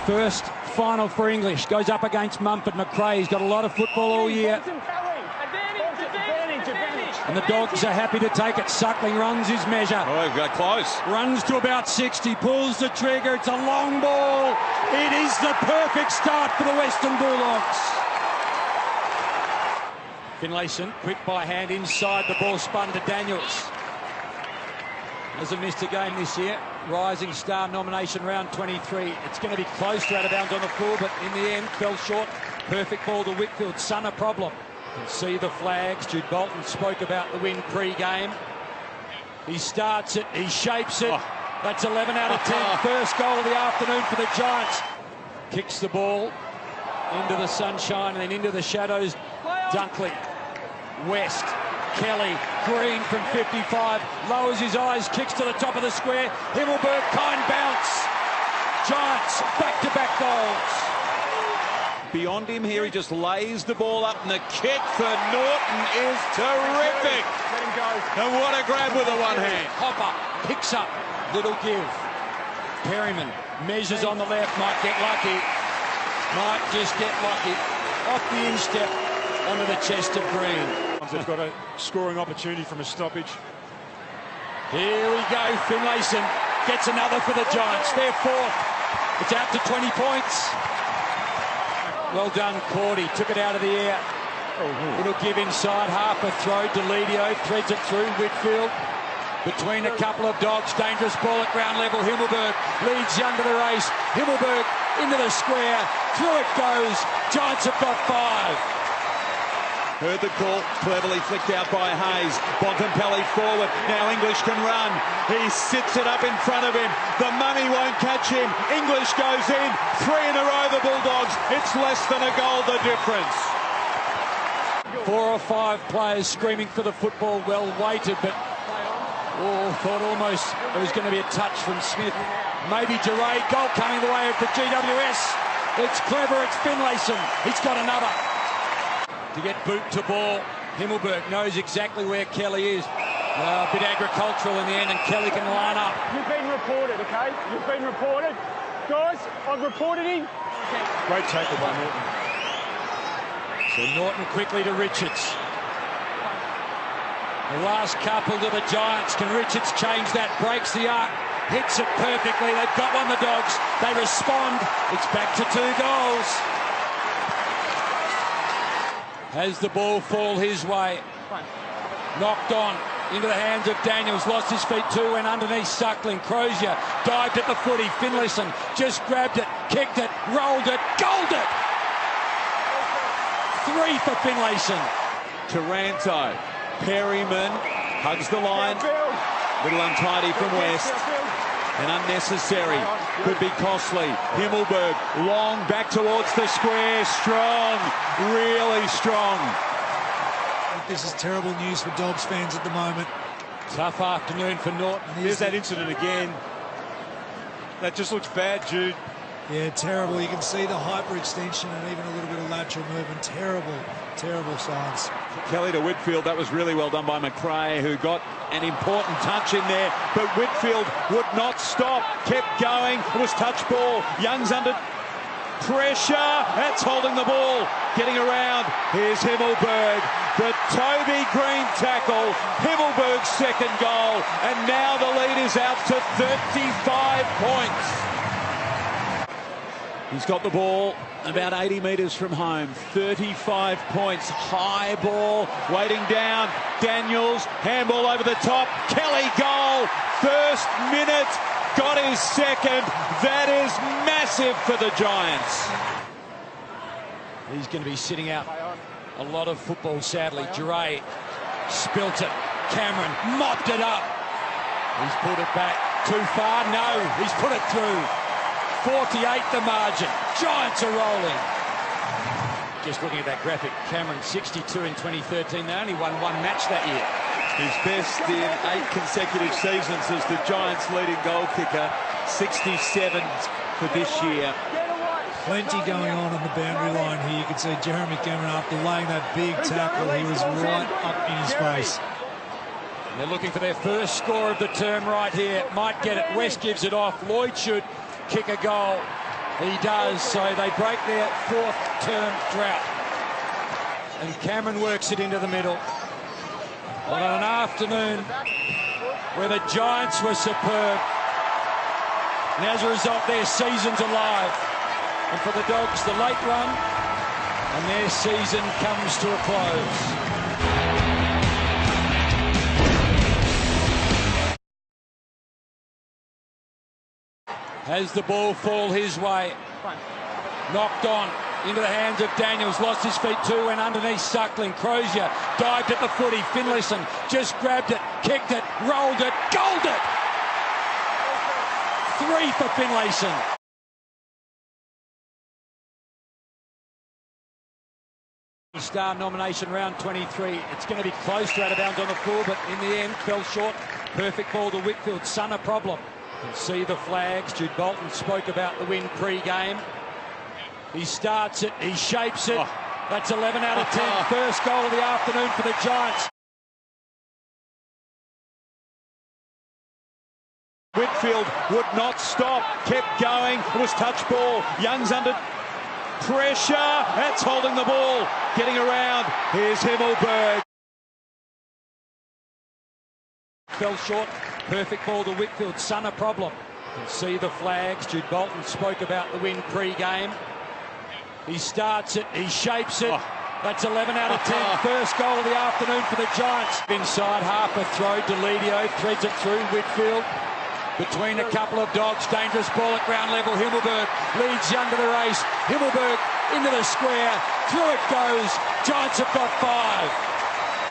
First final for English. Goes up against Mumford. McRae. He's got a lot of football all year. And the Dogs are happy to take it. Suckling runs his measure. Oh, he got close. Runs to about 60. Pulls the trigger. It's a long ball. It is the perfect start for the Western Bulldogs. Finlayson, quick by hand inside. The ball spun to Daniels. Hasn't missed a game this year. Rising Star nomination round 23. It's going to be close to out of bounds on the floor, but in the end fell short. Perfect ball to Whitfield. Son a problem. You can see the flags. Jude Bolton spoke about the win pre-game. He starts it. He shapes it. That's 11 out of 10. First goal of the afternoon for the Giants. Kicks the ball into the sunshine and then into the shadows. Dunkley. West. Kelly, Green from 55, lowers his eyes, kicks to the top of the square. Himmelberg, kind bounce. Giants, back-to-back goals. Beyond him here, he just lays the ball up, and the kick for Norton is terrific. Let him go. And what a grab with the one hand. Hopper picks up, little give. Perryman measures on the left, might get lucky. Might just get lucky. Off the instep, onto the chest of Green. They've got a scoring opportunity from a stoppage. Here we go. Finlayson gets another for the Giants. They're fourth. It's out to 20 points. Well done, Cordy. Took it out of the air. Little give inside. Half a throw. Deledio threads it through. Whitfield between a couple of Dogs. Dangerous ball at ground level. Himmelberg leads Young to the race. Himmelberg into the square. Through it goes. Giants have got 5. Heard the call, cleverly flicked out by Hayes. Bontempelli forward, now English can run. He sits it up in front of him. The mummy won't catch him. English goes in, 3 in a row the Bulldogs. It's less than a goal the difference. 4 or 5 players screaming for the football, well weighted, but thought almost it was going to be a touch from Smith. Maybe Duray, goal coming the way of the GWS. It's clever, it's Finlayson. He's got another. To get boot to ball, Himmelberg knows exactly where Kelly is. A bit agricultural in the end, and Kelly can line up. You've been reported, okay? You've been reported. Guys, I've reported him. Great tackle by Norton. So Norton quickly to Richards. The last couple to the Giants. Can Richards change that? Breaks the arc. Hits it perfectly. They've got one, the Dogs. They respond. It's back to 2 goals. Has the ball fall his way. Knocked on into the hands of Daniels. Lost his feet too. Went underneath Suckling. Crozier dived at the footy. Finlayson just grabbed it, kicked it, rolled it, goaled it. 3 for Finlayson. Taranto. Perryman hugs the line. Little untidy from West. And unnecessary. Could be costly. Himmelberg long back towards the square. Strong. Really strong. This is terrible news for Dogs fans at the moment. Tough afternoon for Norton. There's that incident again. That just looks bad, Jude. Yeah, terrible. You can see the hyperextension and even a little bit of lateral movement. Terrible, terrible signs. Kelly to Whitfield. That was really well done by McRae, who got an important touch in there. But Whitfield would not stop. Kept going. It was touch ball. Young's under pressure. That's holding the ball. Getting around. Here's Himmelberg. The Toby Green tackle. Himmelberg's second goal. And now the lead is out to 35 points. He's got the ball about 80 metres from home. 35 points. High ball. Waiting down. Daniels. Handball over the top. Kelly goal. First minute. Got his second. That is massive for the Giants. He's going to be sitting out a lot of football, sadly. Duray spilt it. Cameron mopped it up. He's put it back. Too far? No. He's put it through. 48 the margin. Giants are rolling. Just looking at that graphic, Cameron 62 in 2013. They only won 1 match that year. His best in 8 consecutive seasons as the Giants' leading goal kicker. 67 for this year. Plenty going on the boundary line here. You can see Jeremy Cameron, after laying that big tackle, he was right up in his face. They're looking for their first score of the term right here. Might get it. West gives it off. Lloyd should kick a goal. He does, so they break their fourth-term drought. And Cameron works it into the middle. On an afternoon where the Giants were superb. And as a result, their season's alive. And for the Dogs, the late run, and their season comes to a close. Has the ball fall his way. Knocked on into the hands of Daniels. Lost his feet too, went underneath Suckling. Crozier dived at the footy. Finlayson just grabbed it, kicked it, rolled it, goaled it. 3 for Finlayson. Star nomination round 23. It's going to be close to out of bounds on the floor, but in the end fell short. Perfect ball to Whitfield. Son a problem. You can see the flags. Jude Bolton spoke about the win pre-game. He starts it, he shapes it. That's 11 out of 10. First goal of the afternoon for the Giants. Whitfield would not stop, kept going. It was touch ball. Young's under pressure. That's holding the ball. Getting around. Here's Himmelberg. Fell short. Perfect ball to Whitfield. Son a problem. You can see the flags. Jude Bolton spoke about the win pre-game. He starts it, he shapes it. That's 11 out of 10. First goal of the afternoon for the Giants. Inside, Harper throw. Deledio threads it through. Whitfield between a couple of Dogs. Dangerous ball at ground level. Himmelberg leads Young to the race. Himmelberg into the square. Through it goes. Giants have got 5.